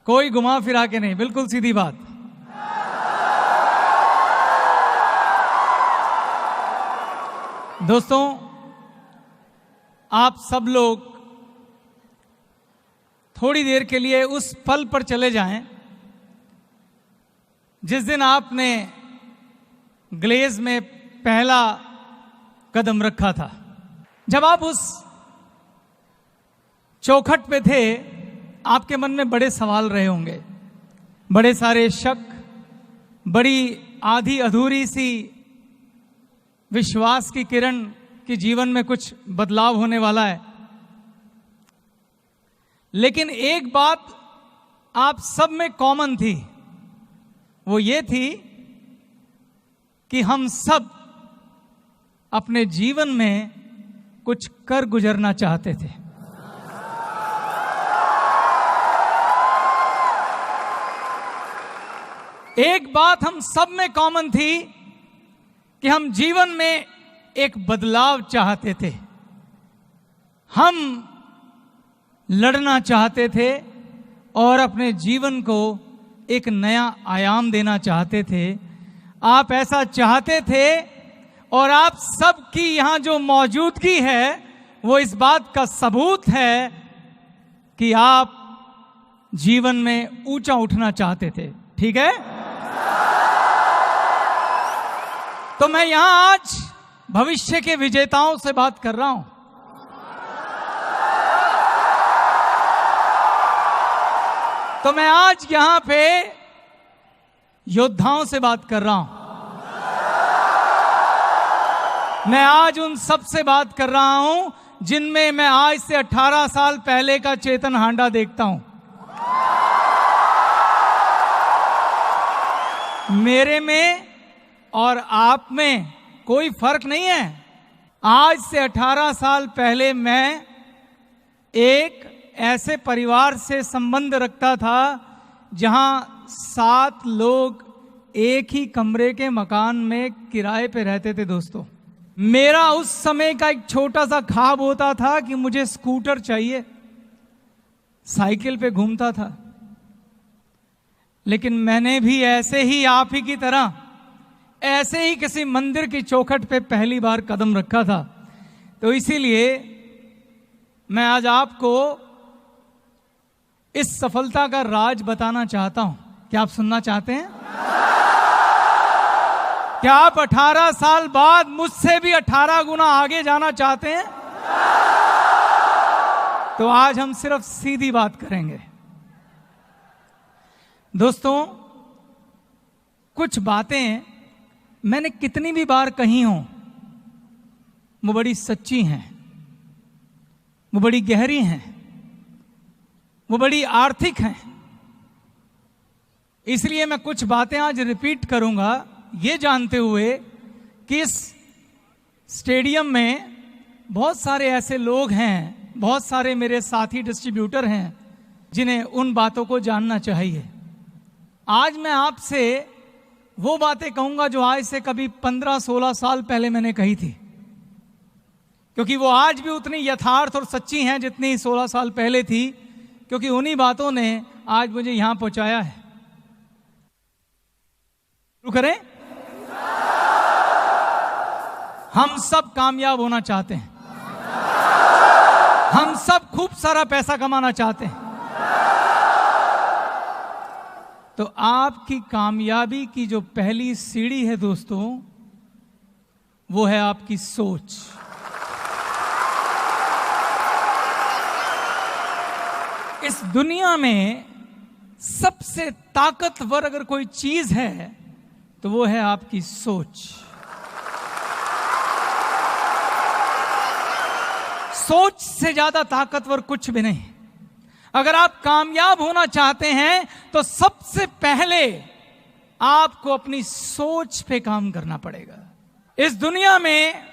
कोई घुमा फिरा के नहीं, बिल्कुल सीधी बात। दोस्तों, आप सब लोग थोड़ी देर के लिए उस पल पर चले जाएं जिस दिन आपने ग्लेज में पहला कदम रखा था। जब आप उस चौखट पे थे, आपके मन में बड़े सवाल रहे होंगे, बड़े सारे शक, बड़ी आधी अधूरी सी विश्वास की किरण कि जीवन में कुछ बदलाव होने वाला है। लेकिन एक बात आप सब में कॉमन थी, वो ये थी कि हम सब अपने जीवन में कुछ कर गुजरना चाहते थे। एक बात हम सब में कॉमन थी कि हम जीवन में एक बदलाव चाहते थे। हम लड़ना चाहते थे और अपने जीवन को एक नया आयाम देना चाहते थे। आप ऐसा चाहते थे और आप सबकी यहां जो मौजूदगी है वो इस बात का सबूत है कि आप जीवन में ऊंचा उठना चाहते थे। ठीक है? तो मैं यहां आज भविष्य के विजेताओं से बात कर रहा हूं। तो मैं आज यहां पे योद्धाओं से बात कर रहा हूं। मैं आज उन सब से बात कर रहा हूं जिनमें मैं आज से 18 साल पहले का चेतन हांडा देखता हूं। मेरे में और आप में कोई फर्क नहीं है। आज से 18 साल पहले मैं एक ऐसे परिवार से संबंध रखता था जहां 7 लोग एक ही कमरे के मकान में किराए पे रहते थे। दोस्तों, मेरा उस समय का एक छोटा सा ख्वाब होता था कि मुझे स्कूटर चाहिए, साइकिल पे घूमता था। लेकिन मैंने भी ऐसे ही आप ही की तरह ऐसे ही किसी मंदिर की चौखट पे पहली बार कदम रखा था। तो इसीलिए मैं आज आपको इस सफलता का राज बताना चाहता हूं। क्या आप सुनना चाहते हैं? क्या आप 18 साल बाद मुझसे भी 18 गुना आगे जाना चाहते हैं? तो आज हम सिर्फ सीधी बात करेंगे। दोस्तों, कुछ बातें मैंने कितनी भी बार कही हों, वो बड़ी सच्ची हैं, वो बड़ी गहरी हैं, वो बड़ी आर्थिक हैं। इसलिए मैं कुछ बातें आज रिपीट करूंगा, ये जानते हुए कि इस स्टेडियम में बहुत सारे ऐसे लोग हैं, बहुत सारे मेरे साथी डिस्ट्रीब्यूटर हैं जिन्हें उन बातों को जानना चाहिए। आज मैं आपसे वो बातें कहूंगा जो आज से कभी 15-16 साल पहले मैंने कही थी, क्योंकि वो आज भी उतनी यथार्थ और सच्ची हैं जितनी 16 साल पहले थी, क्योंकि उन्हीं बातों ने आज मुझे यहां पहुंचाया है। शुरू करें? हम सब कामयाब होना चाहते हैं, हम सब खूब सारा पैसा कमाना चाहते हैं। तो आपकी कामयाबी की जो पहली सीढ़ी है दोस्तों, वो है आपकी सोच। इस दुनिया में सबसे ताकतवर अगर कोई चीज है तो वो है आपकी सोच। सोच से ज्यादा ताकतवर कुछ भी नहीं। अगर आप कामयाब होना चाहते हैं तो सबसे पहले आपको अपनी सोच पे काम करना पड़ेगा। इस दुनिया में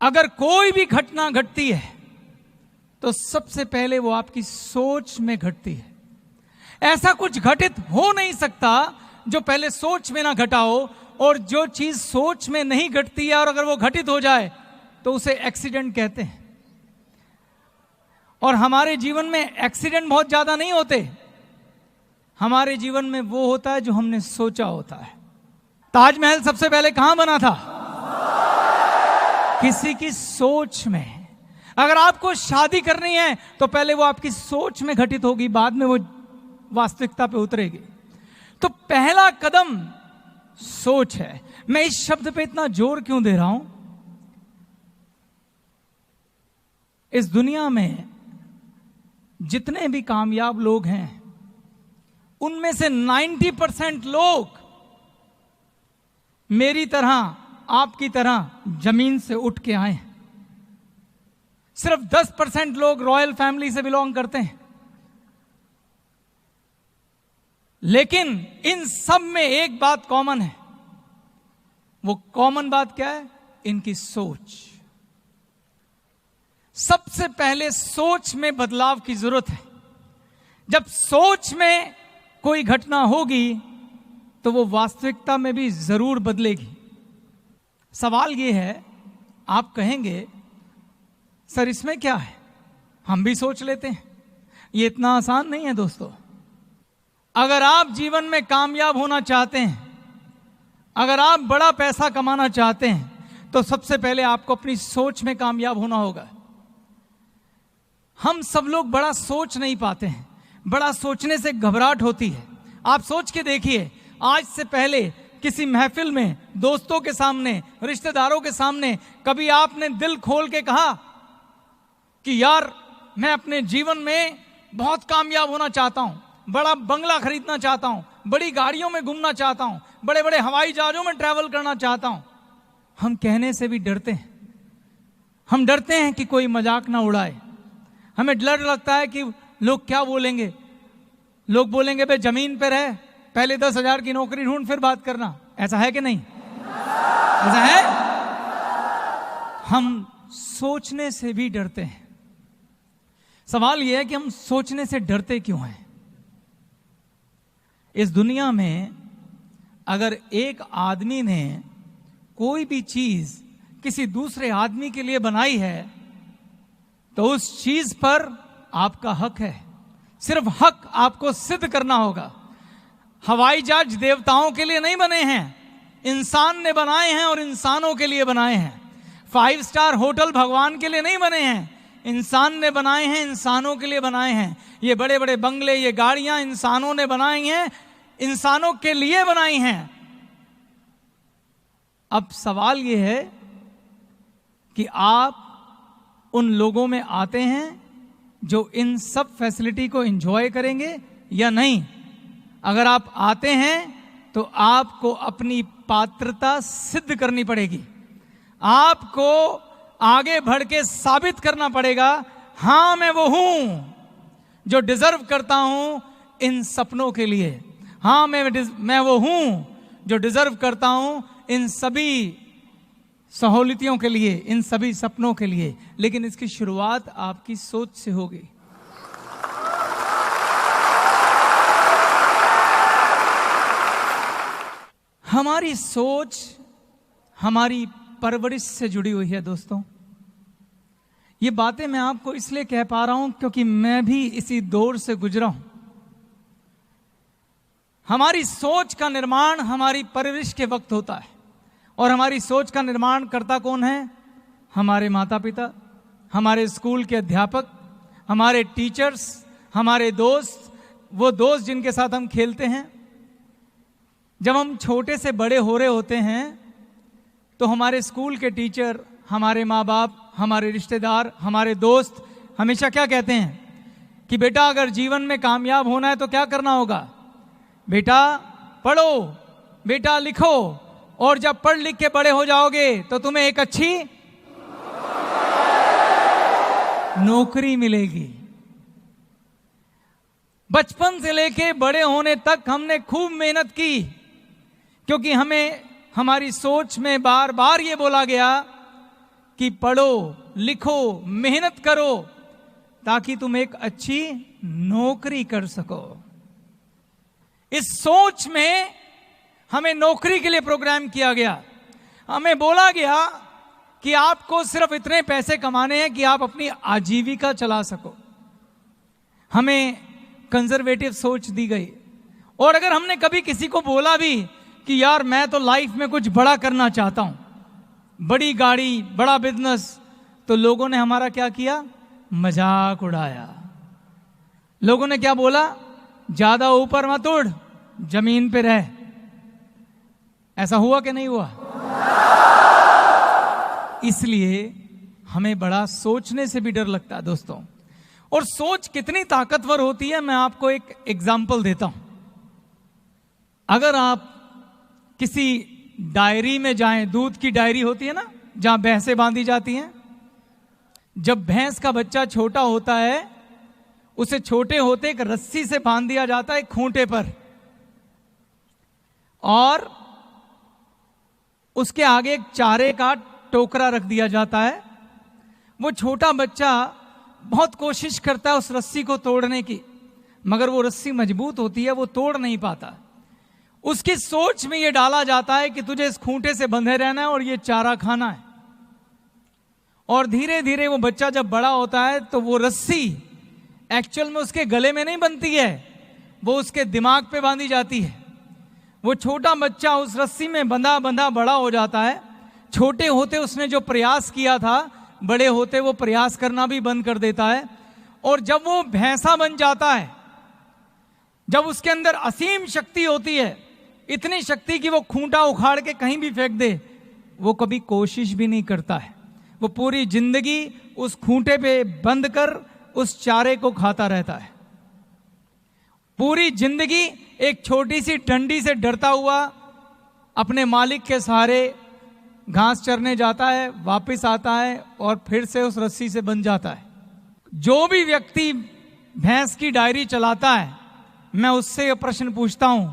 अगर कोई भी घटना घटती है तो सबसे पहले वो आपकी सोच में घटती है। ऐसा कुछ घटित हो नहीं सकता जो पहले सोच में ना घटा हो, और जो चीज सोच में नहीं घटती है और अगर वो घटित हो जाए तो उसे एक्सीडेंट कहते हैं। और हमारे जीवन में एक्सीडेंट बहुत ज्यादा नहीं होते, हमारे जीवन में वो होता है जो हमने सोचा होता है। ताजमहल सबसे पहले कहां बना था? किसी की सोच में। अगर आपको शादी करनी है तो पहले वो आपकी सोच में घटित होगी, बाद में वो वास्तविकता पे उतरेगी। तो पहला कदम सोच है। मैं इस शब्द पे इतना जोर क्यों दे रहा हूं? इस दुनिया में जितने भी कामयाब लोग हैं उनमें से 90% लोग मेरी तरह, आपकी तरह जमीन से उठ के आए। सिर्फ 10% लोग रॉयल फैमिली से बिलोंग करते हैं। लेकिन इन सब में एक बात कॉमन है। वो कॉमन बात क्या है? इनकी सोच। सबसे पहले सोच में बदलाव की जरूरत है। जब सोच में कोई घटना होगी तो वो वास्तविकता में भी जरूर बदलेगी। सवाल ये है, आप कहेंगे सर इसमें क्या है, हम भी सोच लेते हैं। ये इतना आसान नहीं है दोस्तों। अगर आप जीवन में कामयाब होना चाहते हैं, अगर आप बड़ा पैसा कमाना चाहते हैं, तो सबसे पहले आपको अपनी सोच में कामयाब होना होगा। हम सब लोग बड़ा सोच नहीं पाते हैं। बड़ा सोचने से घबराहट होती है। आप सोच के देखिए, आज से पहले किसी महफिल में, दोस्तों के सामने, रिश्तेदारों के सामने कभी आपने दिल खोल के कहा कि यार मैं अपने जीवन में बहुत कामयाब होना चाहता हूं, बड़ा बंगला खरीदना चाहता हूं, बड़ी गाड़ियों में घूमना चाहता हूं, बड़े बड़े हवाई जहाजों में ट्रैवल करना चाहता हूं? हम कहने से भी डरते हैं। हम डरते हैं कि कोई मजाक ना उड़ाए। हमें डर लगता है कि लोग क्या बोलेंगे। लोग बोलेंगे भाई जमीन पे रह, पहले 10,000 की नौकरी ढूंढ फिर बात करना। ऐसा है कि नहीं? ऐसा है। हम सोचने से भी डरते हैं। सवाल यह है कि हम सोचने से डरते क्यों हैं? इस दुनिया में अगर एक आदमी ने कोई भी चीज किसी दूसरे आदमी के लिए बनाई है तो उस चीज पर आपका हक है। सिर्फ हक आपको सिद्ध करना होगा। हवाई जहाज देवताओं के लिए नहीं बने हैं, इंसान ने बनाए हैं और इंसानों के लिए बनाए हैं। 5 स्टार होटल भगवान के लिए नहीं बने हैं, इंसान ने बनाए हैं, इंसानों के लिए बनाए हैं। ये बड़े बड़े बंगले, ये गाड़ियां इंसानों ने बनाई हैं, इंसानों के लिए बनाई हैं। अब सवाल ये है कि आप उन लोगों में आते हैं जो इन सब फैसिलिटी को एंजॉय करेंगे या नहीं। अगर आप आते हैं तो आपको अपनी पात्रता सिद्ध करनी पड़ेगी। आपको आगे बढ़ के साबित करना पड़ेगा, हां मैं वो हूं जो डिजर्व करता हूं इन सपनों के लिए। हां मैं वो हूं जो डिजर्व करता हूं इन सभी सहूलियतों के लिए, इन सभी सपनों के लिए। लेकिन इसकी शुरुआत आपकी सोच से होगी। हमारी सोच हमारी परवरिश से जुड़ी हुई है दोस्तों। ये बातें मैं आपको इसलिए कह पा रहा हूं क्योंकि मैं भी इसी दौर से गुजरा हूं। हमारी सोच का निर्माण हमारी परवरिश के वक्त होता है। और हमारी सोच का निर्माण करता कौन है? हमारे माता पिता, हमारे स्कूल के अध्यापक, हमारे टीचर्स, हमारे दोस्त, वो दोस्त जिनके साथ हम खेलते हैं। जब हम छोटे से बड़े हो रहे होते हैं तो हमारे स्कूल के टीचर, हमारे माँ बाप, हमारे रिश्तेदार, हमारे दोस्त हमेशा क्या कहते हैं कि बेटा अगर जीवन में कामयाब होना है तो क्या करना होगा? बेटा पढ़ो, बेटा लिखो, और जब पढ़ लिख के बड़े हो जाओगे तो तुम्हें एक अच्छी नौकरी मिलेगी। बचपन से लेके बड़े होने तक हमने खूब मेहनत की क्योंकि हमें हमारी सोच में बार बार ये बोला गया कि पढ़ो, लिखो, मेहनत करो ताकि तुम एक अच्छी नौकरी कर सको। इस सोच में हमें नौकरी के लिए प्रोग्राम किया गया। हमें बोला गया कि आपको सिर्फ इतने पैसे कमाने हैं कि आप अपनी आजीविका चला सको। हमें कंजर्वेटिव सोच दी गई। और अगर हमने कभी किसी को बोला भी कि यार मैं तो लाइफ में कुछ बड़ा करना चाहता हूं, बड़ी गाड़ी, बड़ा बिजनेस, तो लोगों ने हमारा क्या किया? मजाक उड़ाया। लोगों ने क्या बोला? ज्यादा ऊपर मत उड़, जमीन पे रह। ऐसा हुआ कि नहीं हुआ? इसलिए हमें बड़ा सोचने से भी डर लगता है दोस्तों। और सोच कितनी ताकतवर होती है, मैं आपको एक एग्जाम्पल देता हूं। अगर आप किसी डायरी में जाएं, दूध की डायरी होती है ना, जहां भैंसें बांधी जाती हैं, जब भैंस का बच्चा छोटा होता है, उसे छोटे होते एक रस्सी से बांध दिया जाता है खूंटे पर, और उसके आगे एक चारे का टोकरा रख दिया जाता है। वो छोटा बच्चा बहुत कोशिश करता है उस रस्सी को तोड़ने की, मगर वो रस्सी मजबूत होती है, वो तोड़ नहीं पाता। उसकी सोच में ये डाला जाता है कि तुझे इस खूंटे से बंधे रहना है और ये चारा खाना है। और धीरे धीरे वो बच्चा जब बड़ा होता है तो वो रस्सी एक्चुअल में उसके गले में नहीं बंधती है, वो उसके दिमाग पे बांधी जाती है। वो छोटा बच्चा उस रस्सी में बंधा बंधा बड़ा हो जाता है। छोटे होते उसने जो प्रयास किया था, बड़े होते वो प्रयास करना भी बंद कर देता है। और जब वो भैंसा बन जाता है, जब उसके अंदर असीम शक्ति होती है, इतनी शक्ति कि वो खूंटा उखाड़ के कहीं भी फेंक दे, वो कभी कोशिश भी नहीं करता है। वो पूरी जिंदगी उस खूंटे पे बंद कर उस चारे को खाता रहता है। पूरी जिंदगी एक छोटी सी डंडी से डरता हुआ अपने मालिक के सहारे घास चरने जाता है, वापस आता है और फिर से उस रस्सी से बंध जाता है। जो भी व्यक्ति भैंस की डायरी चलाता है, मैं उससे यह प्रश्न पूछता हूं,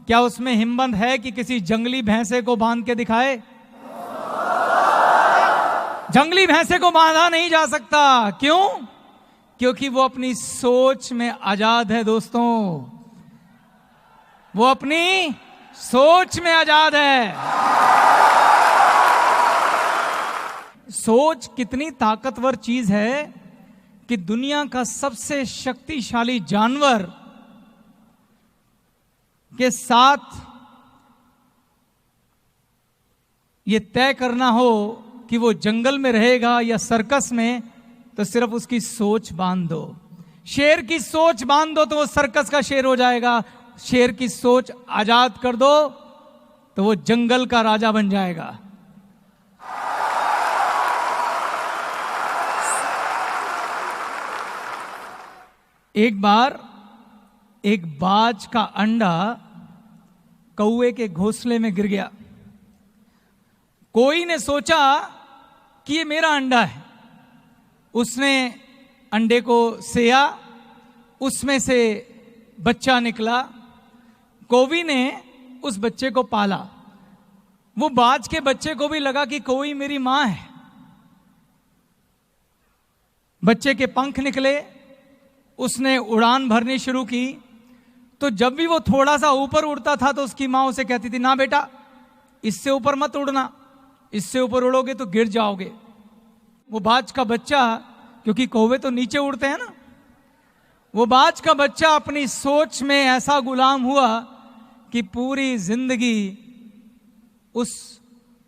क्या उसमें हिम्मत है कि किसी जंगली भैंसे को बांध के दिखाए? जंगली भैंसे को बांधा नहीं जा सकता। क्यों? क्योंकि वो अपनी सोच में आजाद है दोस्तों। वो अपनी सोच में आजाद है। सोच कितनी ताकतवर चीज है कि दुनिया का सबसे शक्तिशाली जानवर के साथ ये तय करना हो कि वो जंगल में रहेगा या सर्कस में, तो सिर्फ उसकी सोच बांध दो। शेर की सोच बांध दो तो वो सर्कस का शेर हो जाएगा। शेर की सोच आजाद कर दो तो वो जंगल का राजा बन जाएगा। एक बार एक बाज का अंडा कौवे के घोंसले में गिर गया। कोई ने सोचा कि ये मेरा अंडा है। उसने अंडे को सेया, उसमें से बच्चा निकला। कौवी ने उस बच्चे को पाला। वो बाज के बच्चे को भी लगा कि कोई मेरी मां है। बच्चे के पंख निकले, उसने उड़ान भरनी शुरू की। तो जब भी वो थोड़ा सा ऊपर उड़ता था तो उसकी मां उसे कहती थी, ना बेटा इससे ऊपर मत उड़ना, इससे ऊपर उड़ोगे तो गिर जाओगे। वो बाज का बच्चा, क्योंकि कौवे तो नीचे उड़ते हैं ना, वो बाज का बच्चा अपनी सोच में ऐसा गुलाम हुआ कि पूरी जिंदगी उस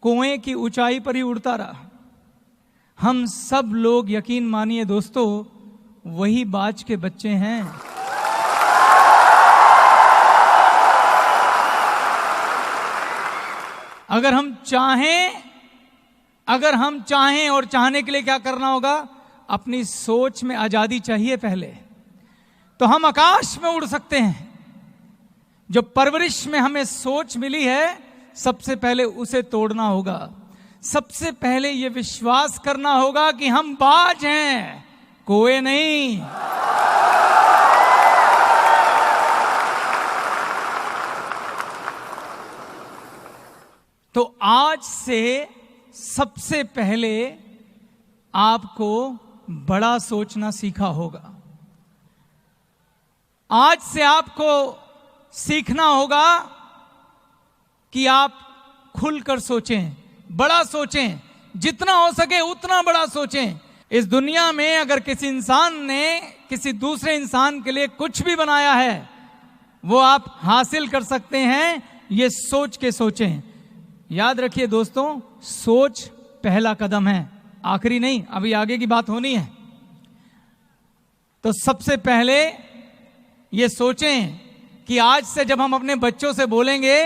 कुएं की ऊंचाई पर ही उड़ता रहा। हम सब लोग यकीन मानिए दोस्तों, वही बाज के बच्चे हैं। अगर हम चाहें और चाहने के लिए क्या करना होगा? अपनी सोच में आजादी चाहिए पहले, तो हम आकाश में उड़ सकते हैं। जो परवरिश में हमें सोच मिली है, सबसे पहले उसे तोड़ना होगा। सबसे पहले यह विश्वास करना होगा कि हम बाज हैं, कोई नहीं। तो आज से सबसे पहले आपको बड़ा सोचना सीखा होगा। आज से आपको सीखना होगा कि आप खुलकर सोचें, बड़ा सोचें, जितना हो सके उतना बड़ा सोचें। इस दुनिया में अगर किसी इंसान ने किसी दूसरे इंसान के लिए कुछ भी बनाया है वो आप हासिल कर सकते हैं, ये सोच के सोचें। याद रखिए दोस्तों, सोच पहला कदम है, आखिरी नहीं, अभी आगे की बात होनी है। तो सबसे पहले ये सोचें कि आज से जब हम अपने बच्चों से बोलेंगे